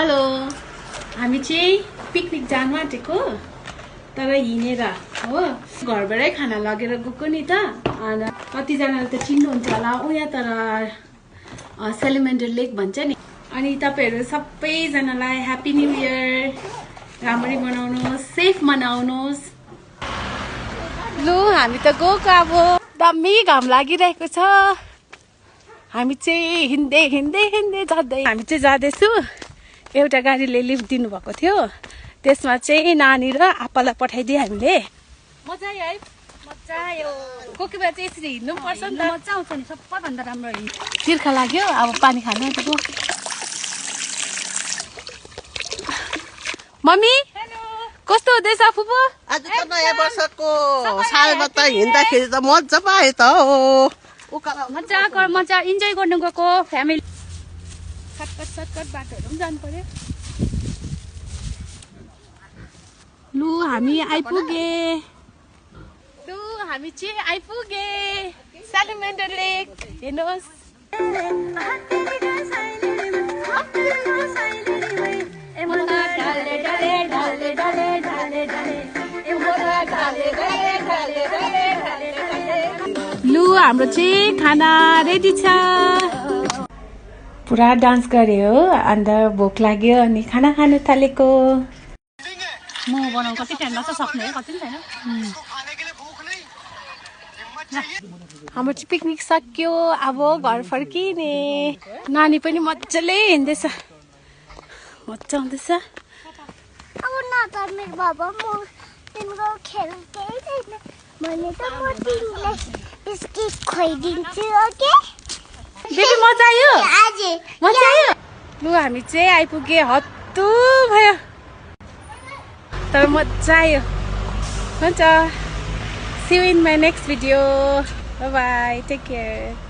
hello हामी चाहिँ picnic जानु आँटेको तर हिँडेर हो घरबाटै खाना लगेर गएको नि त अनि कतिजनाले त चिन्नुहुन्छ होला उहाँ तर सेलिमेन्डर लेक भन्छ नि अनि तपाईहरु सबैजनालाई ह्यापी न्यू इयर राम्ररी मनाउनुहोस् सेफ मनाउनुहोस् लु हामी त गएको अब दामी घाम लागिरहेको छ हामी चाहिँ हिँड्दै हिँड्दै हिँड्दै जाँदै हामी चाहिँ जाँदैछु एउटा गाडीले लिफ्ट दिनुभएको थियो त्यसमा चाहिँ नानी र आप्पालाई पठाइदिए हामीले मजा आयो है मजा आयो कोही बेला चाहिँ यसरी हिँड्नु पर्छ नि त मजा आउँछ नि सबैभन्दा राम्रो तिर्खा लाग्यो अब पानी खानु आँटेको मम्मी कस्तो हुँदैछ फुपू आज त नयाँ वर्षको सालमा त हिँड्दाखेरि त मजा पायो त मजा इन्जोय गर्नु गएको फ्यामिली सर्टकट बाटोहरू पनि जानु पर्यो लु हामी आइपुगे सेलिमेन्डर लेक हेर्नुहोस् लु हाम्रो चाहिँ खाना रेडी छ पुरा डान्स गर्यो हो अन्त भोक लाग्यो अनि खाना खानु थालेको म बनाउनु कति टाइम लाग्छ सक्ने हो कति छैन हाम्रो चाहिँ पिकनिक सक्यो अब घर फर्किने नानी पनि मजाले हिँड्दैछ मजा आउँदैछ अब नतर्ने बाबा म तिम्रो खेल केही छैन भने त म तिमीलाई बिस्किट खुवाइदिन्छु ओके बेबी मजा आयो मजा आयो लु हामी चाहिँ आइपुगे हत्तु भयो तर मजा आयो हुन्छ see you in my next video bye bye take care